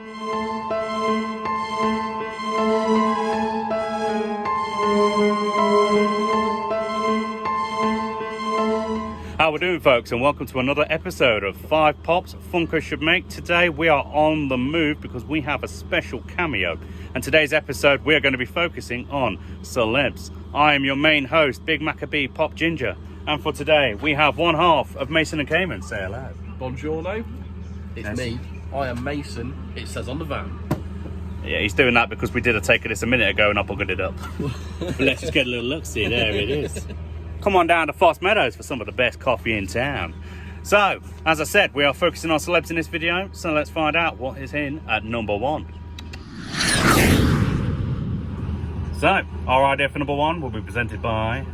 How we doing, folks, and welcome to another episode of 5 Pops Funko Should Make. Today we are on the move because we have a special cameo, and today's episode we are going to be focusing on celebs. I am your main host, Big Maccabee Pop Ginger, and for today we have one half of Mason and Kamen. Say hello. Buongiorno, it's me. I am Mason, it says on the van. Yeah, he's doing that because we did a take of this a minute ago and I buggered it up. But let's just get a little look, see, there it is. Come on down to Foss Meadows for some of the best coffee in town. So, as I said, we are focusing on celebs in this video, so let's find out what is in at number 1. So, our idea for number 1 will be presented by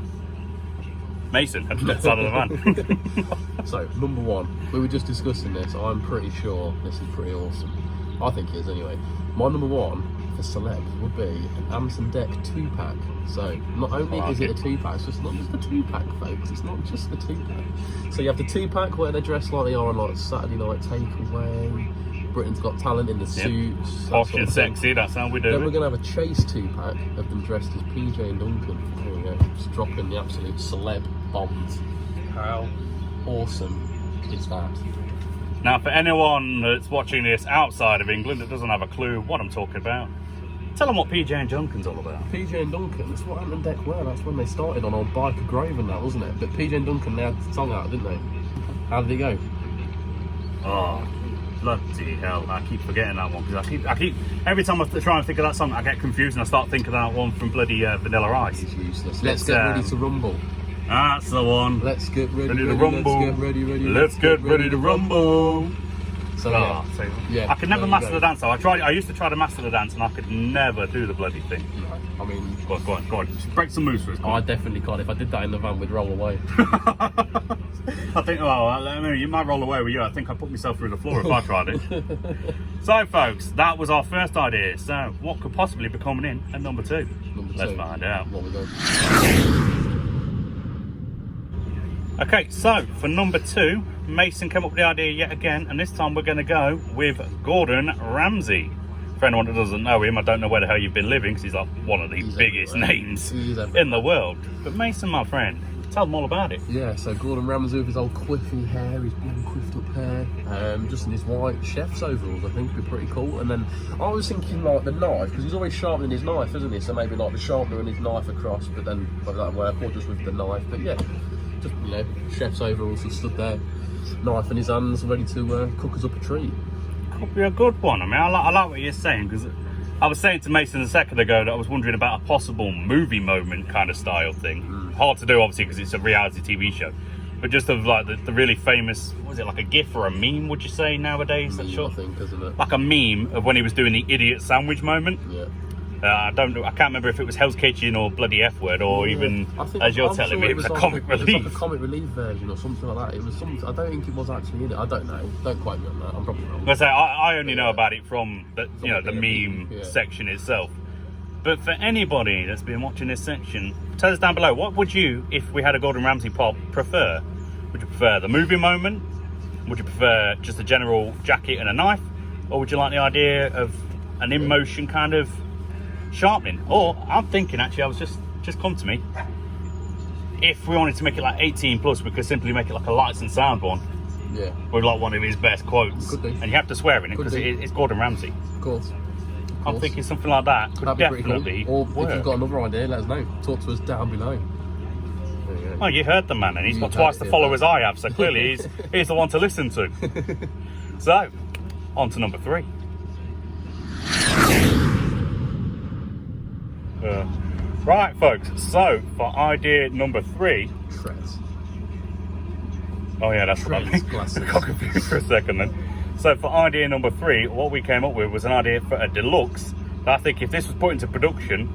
Mason at the side of the van. So, number 1, we were just discussing this. I'm pretty sure this is pretty awesome. I think it is anyway. My number 1 for celebs would be an Amazon Deck 2-pack. So not only is it a 2-pack, it's just not just the 2-pack, folks. It's not just the 2-pack. So you have the 2-pack where they dress like they are on like Saturday Night Takeaway, Britain's Got Talent in the suits. Posh and sexy, that's how we do Then it. we're going to have a Chase 2-pack of them dressed as PJ and Duncan. There we go, just dropping the absolute celeb bombs. How awesome is that? Now, for anyone that's watching this outside of England that doesn't have a clue what I'm talking about, tell them what PJ and Duncan's all about. PJ and Duncan, that's what Amazon Deck were. That's when they started on Old Bike of Grave and that, wasn't it? But PJ and Duncan, they had the song out, didn't they? How did it go? Oh, bloody hell! I keep forgetting that one because I keep every time I try and think of that song, I get confused and I start thinking of that one from bloody Vanilla Ice. It's useless. Let's get ready to rumble. That's the one. Let's get ready, to rumble. Let's get ready, Let's get ready to rumble. So I could never master the dance though. I used to try to master the dance and I could never do the bloody thing. I mean, go on. Just break some moves for us. I definitely can't. If I did that in the van, we'd roll away. I think, you might roll away with you. I think I put myself through the floor if I tried it. So, folks, that was our first idea. So, what could possibly be coming in at number 2? Let's find out. What we got? Okay, so for number 2, Mason came up with the idea yet again, and this time we're going to go with Gordon Ramsay. For anyone that doesn't know him, I don't know where the hell you've been living, because he's like one of the biggest names in the world. But Mason, my friend, tell them all about it. Yeah, so Gordon Ramsay with his old quiffy hair, his blonde quiffed up hair, just in his white chef's overalls, I think would be pretty cool. And then I was thinking like the knife, because he's always sharpening his knife, isn't he? So maybe like the sharpener and his knife across, but then whether that work or just with the knife. But yeah, just, you know, chef's overalls, he stood there, knife in his hands, ready to cook us up a treat. Could be a good one. I mean, I like what you're saying, because I was saying to Mason a second ago that I was wondering about a possible movie moment kind of style thing. Hard to do, obviously, because it's a reality TV show. But just of like the really famous, what was it, like a GIF or a meme, would you say, nowadays? I think, isn't it? Like a meme of when he was doing the idiot sandwich moment. Yeah. I can't remember if it was Hell's Kitchen or bloody F Word or even, as you're telling me, it was a comic relief. It was like a comic relief version or something like that. It was something, I don't think it was actually in it. I don't know. Don't quote me on that. I'm probably wrong. I only know about it from the meme section itself. But for anybody that's been watching this section, tell us down below, what would you, if we had a Gordon Ramsay pop, prefer? Would you prefer the movie moment? Would you prefer just a general jacket and a knife? Or would you like the idea of an in-motion kind of sharpening? Or I'm thinking, actually, I was just come to me, if we wanted to make it like 18 plus, we could simply make it like a lights and sound one. Yeah. With like one of his best quotes. Could be. And you have to swear in it because it's Gordon Ramsay. Of course. I'm thinking something like that could definitely cool. Or work. if you've got another idea, let us know. Talk to us down below. Oh, you heard the man, and he's got twice the followers I have, so clearly he's the one to listen to. So, on to number 3. Right, folks, so for idea number 3... Trez. Oh yeah, that's what I mean. I got confused for a second then. So for idea number 3, what we came up with was an idea for a deluxe that I think if this was put into production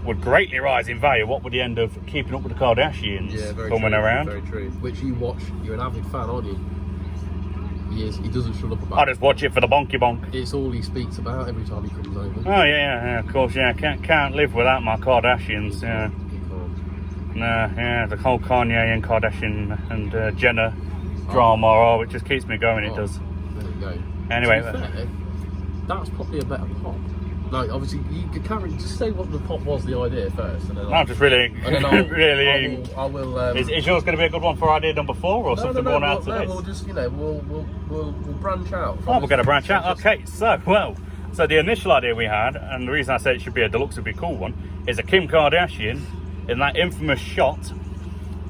would greatly rise in value. What would the end of Keeping Up with the Kardashians coming around? Very true. Which you watch, you're an avid fan, aren't you? He is. He doesn't shut up about I just watch it for the bonky bonk. It's all he speaks about every time he comes over. Oh yeah, of course, yeah. Can't live without my Kardashians. Yeah. No, yeah, the whole Kanye and Kardashian and Jenner drama. Oh, it just keeps me going. It does. There you go. Anyway, to be fair, that's probably a better pop. Like, obviously, you could carry. Just say what the pop was, the idea first, and then I'm just really, really. I will. Is yours going to be a good one for idea number 4, or something more out to this? We'll just, we'll branch out. Oh, we're going to branch out. Okay, so the initial idea we had, and the reason I said it should be a deluxe would be a cool one, is a Kim Kardashian in that infamous shot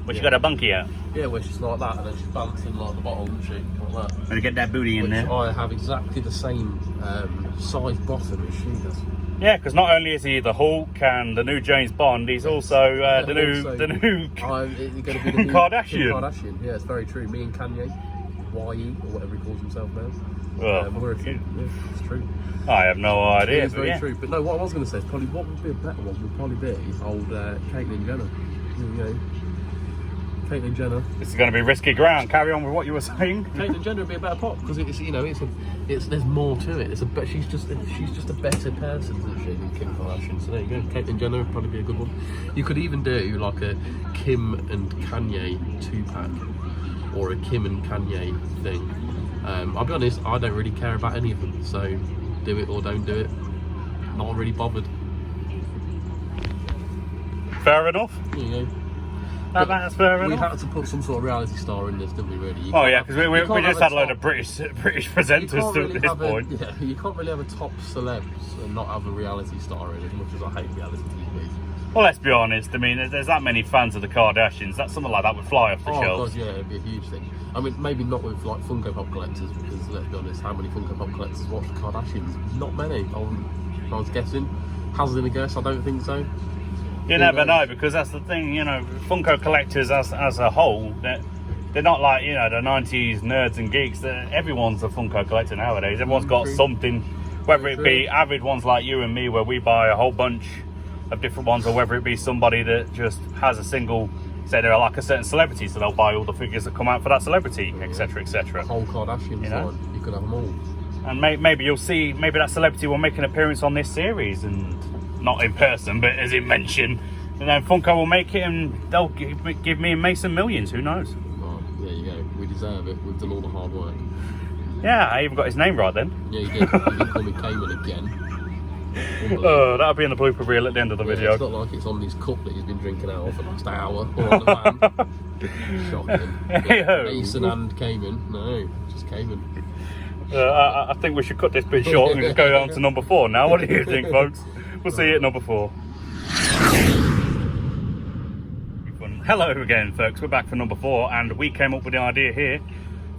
where she got a bunkie out. Yeah, where she's like that, and then she's bouncing like the bottle, and she like that. And you get that booty in there. I have exactly the same size bottom as she does. Yeah, because not only is he the Hulk and the new James Bond, he's also the new Kardashian. Kim Kardashian. Yeah, it's very true. Me and Kanye, YE or whatever he calls himself now. Well, it's true. I have no idea. It's very true. But no, what I was going to say is probably what would be a better one would probably be old Caitlyn Jenner. You know, Caitlyn Jenner. This is going to be risky ground. Carry on with what you were saying. Caitlyn Jenner would be a better pop because it's there's more to it. She's just a better person, isn't she, than Kim Kardashian? So there you go. Caitlyn Jenner would probably be a good one. You could even do like a Kim and Kanye 2-pack or a Kim and Kanye thing. I'll be honest, I don't really care about any of them. So do it or don't do it. Not really bothered. Fair enough. There you go. That's fair enough. We had to put some sort of reality star in this, didn't we, really? Because we just had a load of British presenters at this point. Yeah, you can't really have a top celebs and not have a reality star in, as much as I hate reality TV. Well, let's be honest. I mean, there's that many fans of the Kardashians. That something like that would fly off the shelves. God, yeah, it'd be a huge thing. I mean, maybe not with like Funko Pop collectors, because let's be honest, how many Funko Pop collectors watch the Kardashians? Not many. I was guessing. Hazarding a guess, I don't think so. You never know, because that's the thing, you know, Funko collectors as a whole, they're not like, you know, the 90s nerds and geeks. Everyone's a Funko collector nowadays. Everyone's got something, whether it be avid ones like you and me, where we buy a whole bunch of different ones, or whether it be somebody that just has a single, say they're like a certain celebrity, so they'll buy all the figures that come out for that celebrity, etc., etc. Whole Kardashian line, you could have them all. And maybe you'll see, maybe that celebrity will make an appearance on this series, and not in person, but as it mentioned, and then Funko will make it, and they'll give me and Mason millions. Who knows? Oh, there you go. We deserve it. We've done all the hard work. Yeah, I even got his name right then. Yeah, you did. You didn't call me Kamen again. Oh, that'll be in the blooper reel at the end of the video. It's not like it's on his cup that he's been drinking out of for the last hour, or on the van. Shocking. Hey-ho. Mason and Kamen. No, just Kamen. I think we should cut this bit short and just go on to number 4 now. What do you think, folks? We'll see you at number 4. Hello again, folks. We're back for number 4, and we came up with the idea here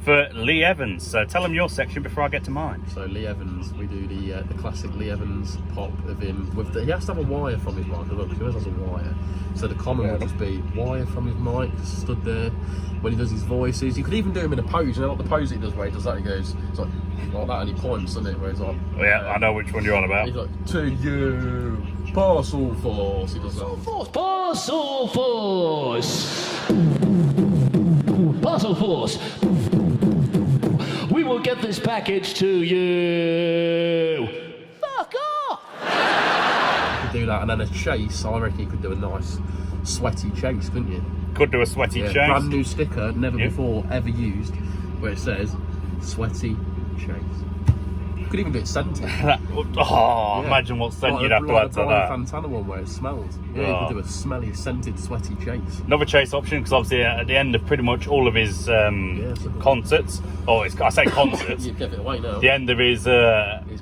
for Lee Evans. So tell them your section before I get to mine. So Lee Evans, we do the classic Lee Evans pop of him. He has to have a wire from his mic. Look, he always has a wire. So the common would just be wire from his mic, stood there when he does his voices. You could even do him in a pose. You know, like the pose he does where he does that. He goes, it's like that, and he points, doesn't it? Where he's like, I know which one you're on about. He's like, to you, parcel force. He does that. Parcel force. Parcel force. We will get this package to you. Fuck off! You could do that, and then a chase. I reckon you could do a nice sweaty chase, couldn't you? Could do a sweaty chase. Brand new sticker, never before ever used, where it says sweaty chase. You could even do it scented. Imagine what scent you'd have to add to that. Fantana one where it smells. Yeah, you could do a smelly, scented, sweaty chase. Another chase option, because obviously at the end of pretty much all of his concerts, I say concerts. You give it away now. The end of his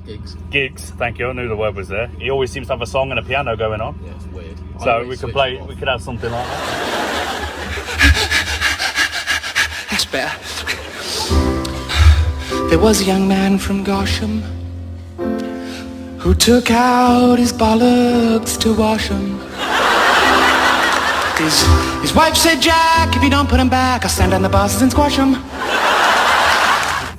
gigs. Gigs, thank you, I knew the word was there. He always seems to have a song and a piano going on. Yeah, it's weird. So we could have something like that. That's better. There was a young man from Gosham who took out his bollocks to wash 'em. His wife said, Jack, if you don't put 'em back, I'll stand on the buses and squash 'em.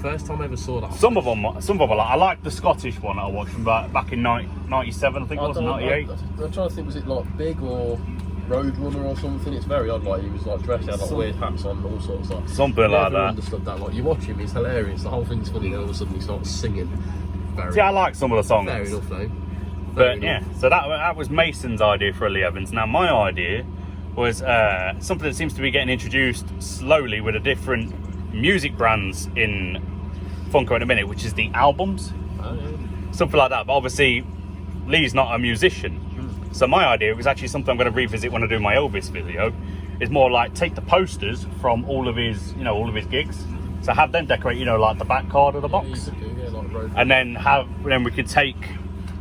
First time I ever saw that. Some of them I like the Scottish one that I watched from back in 97, I think it was, 98. I'm trying to think, was it like Big or Roadrunner or something? It's very odd, like he was like dressed, had like weird hats on, all sorts of something like that. Understood that, like you watch him, he's hilarious. The whole thing's funny, then all of a sudden he starts singing. See, I like some of the songs. Fair enough, though. So that was Mason's idea for Lee Evans. Now my idea was something that seems to be getting introduced slowly with the different music brands in Funko in a minute, which is the albums. Oh, yeah. something like that. But obviously, Lee's not a musician, so my idea was actually something I'm going to revisit when I do my Elvis video. Is more like take the posters from all of his, all of his gigs. So have them decorate, like the back card of the box, and then we could take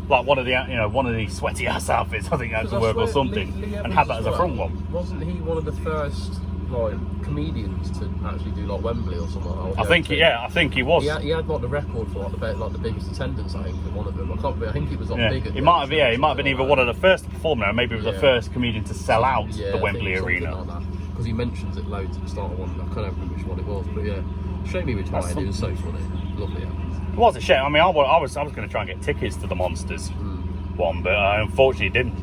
like one of the sweaty ass outfits, I think that could work, or something, and have that as a front one. Wasn't he one of the first comedians to actually do like Wembley or something? I think he was. He had like the record for the biggest attendance, I think, at one of them. I think he was bigger. He might have been either one of the first to perform there, or maybe he was the first comedian to sell out the Wembley Arena. Because he mentions it loads at the start of one. I can't remember which one it was, but yeah, shame he retired. It was so funny, lovely. It was a shame. I mean, I was going to try and get tickets to the Monsters one, but I unfortunately didn't.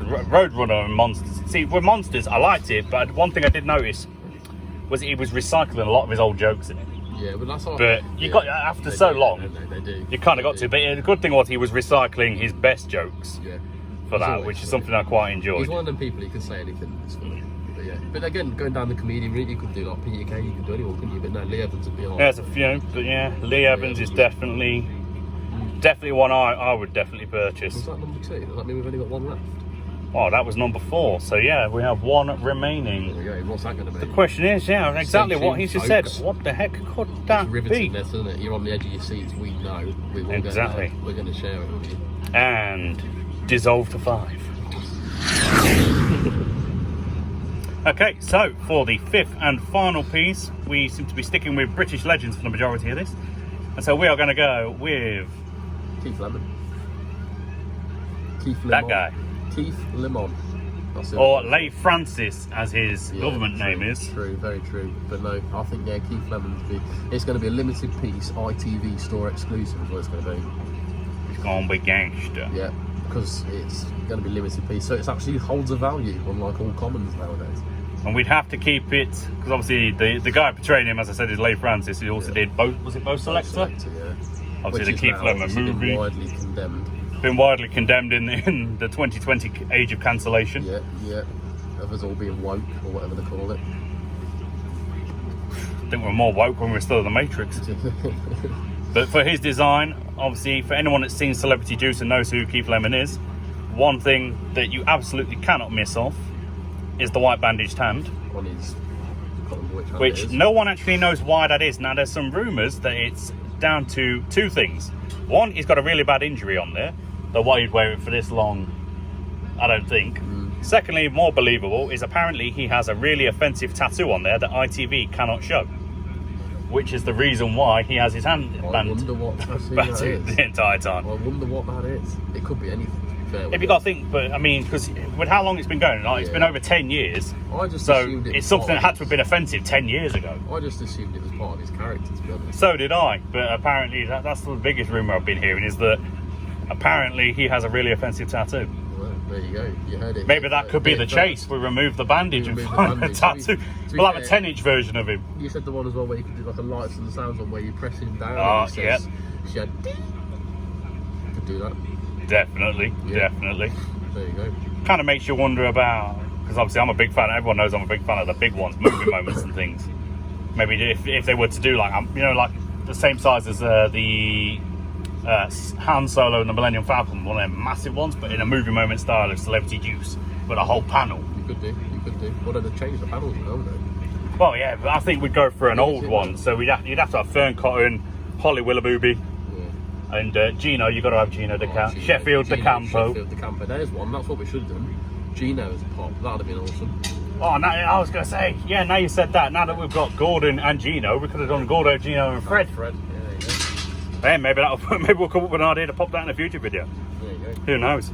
Roadrunner and Monsters. See, with Monsters, I liked it, but one thing I did notice was he was recycling a lot of his old jokes in it. Yeah, but that's all. But you got after so long, they do. You kind of got to. But the good thing was he was recycling his best jokes for that, which is something I quite enjoyed. He's one of them people who can say anything. It's funny. But yeah. But again, going down the comedian route, you could do like Peter Kay, you could do anyone, couldn't you? But no, Lee Evans would be on. Yeah, there's a few, but yeah, Lee Evans is definitely one I would definitely purchase. Was that number 2? Does that mean we've only got one left? Oh, that was number 4. So yeah, we have one remaining. There we go. What's that going to be? The question is, exactly what he just said. What the heck could that be? Rivetingness, isn't it? You're on the edge of your seats. We know. We will exactly. Get there. We're going to share it with you. And dissolve to 5. Okay, so for the 5th and final piece, we seem to be sticking with British legends for the majority of this, and so we are going to go with Keith Lemon. That guy. Keith Lemon. Or Leigh Francis, as his government name is. True, very true. But no, I think Keith Lemon it's going to be a limited piece, ITV store exclusive is what it's going to be. It's going to be gangster. Yeah, because it's going to be limited piece, so it actually holds a value, unlike all commons nowadays. And we'd have to keep it, because obviously the guy portraying him, as I said, is Leigh Francis. He also did both, was it both Selector? Yeah. Obviously the Keith Lemon movie. Widely condemned. Been widely condemned in the 2020 age of cancellation. Yeah. Of us all being woke, or whatever they call it. I think we're more woke when we're still in the Matrix. But for his design, obviously, for anyone that's seen Celebrity Juice and knows who Keith Lemon is, one thing that you absolutely cannot miss off is the white bandaged hand. On his, which no one actually knows why that is. Now, there's some rumours that it's down to 2 things. One, he's got a really bad injury on there. The why he'd wear it for this long, I don't think. Secondly, more believable, is apparently he has a really offensive tattoo on there that ITV cannot show, which is the reason why he has his hand banded the entire time. I wonder what that is. It could be anything. If you got to think, but I mean, because with how long it's been going, it's been over 10 years. So it's something that had to have been offensive 10 years ago. I just assumed it was part of his character, to be honest. So did I, but apparently that's the biggest rumour I've been hearing, is that apparently he has a really offensive tattoo. Well, there you go. You heard it. Maybe that could be the chase. We remove the bandage and find the tattoo. We'll have a 10-inch version of him. You said the one as well where you could do like a lights and sounds on, where you press him down. Oh, yeah. You could do that. Definitely. There you go. Kind of makes you wonder about, because obviously I'm a big fan. Everyone knows I'm a big fan of the big ones, movie moments and things. Maybe if they were to do like the same size as the Han Solo and the Millennium Falcon, one of them massive ones, but in a movie moment style of Celebrity Juice, with a whole panel. You could do. Well, they've changed the panels, haven't they? Well, yeah, but I think we'd go for an old one. So you'd have to have Fern Cotton, Holly Willoughby. And Gino, you've got to have Gino Sheffield De Campo. Sheffield De Campo, there's one. That's what we should have done. Gino as a pop, that would have been awesome. Oh, now, I was going to say, now you said that. Now that we've got Gordon and Gino, we could have done Gordo, Gino, and Fred. Yeah, there you go. Hey, maybe we'll come up with an idea to pop that in a future video. There you go. Who knows?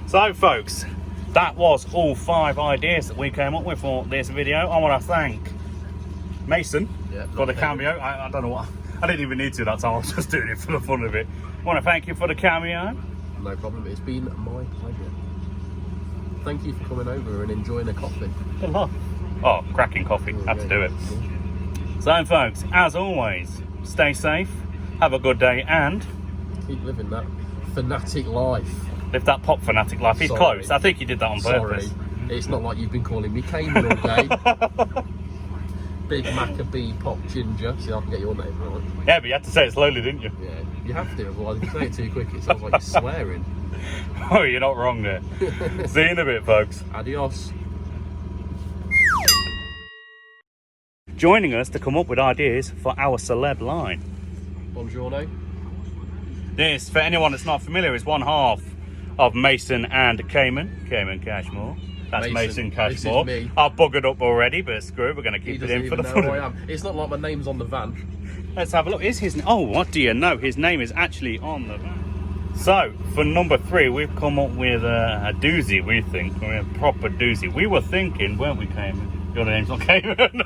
So, folks, that was all 5 ideas that we came up with for this video. I want to thank Mason for the cameo. I don't know what. I didn't even need to that time. I was just doing it for the fun of it. I want to thank you for the cameo. No problem. It's been my pleasure. Thank you for coming over and enjoying a coffee. Oh, cracking coffee. Had to do it. So, folks, as always, stay safe, have a good day, and keep living that fanatic life. Live that pop fanatic life. He's close. I think he did that on purpose. It's not like you've been calling me Kamen all day. Big Maccabee Pop Ginger. See, I can get your name right. Yeah, but you had to say it slowly, didn't you? Yeah, you have to, otherwise if you say it too quick, it sounds like you're swearing. Oh, you're not wrong there. See you in a bit, folks. Adios. Joining us to come up with ideas for our celeb line. Buongiorno. This, for anyone that's not familiar, is one half of Mason and Kamen. Kamen Cashmore. That's Mason Cashmore. This is me. I've buggered up already, but screw it, we're going to keep it in for the fun. Who I am. It's not like my name's on the van. Let's have a look. Is his? Oh, what do you know? His name is actually on the van. So, for number 3, we've come up with a doozy, we think. A proper doozy. We were thinking, weren't we, Kamen? Your name's not Kamen.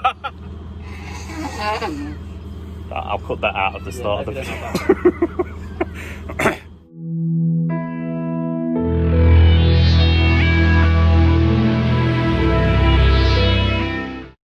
I'll cut that out at the start of the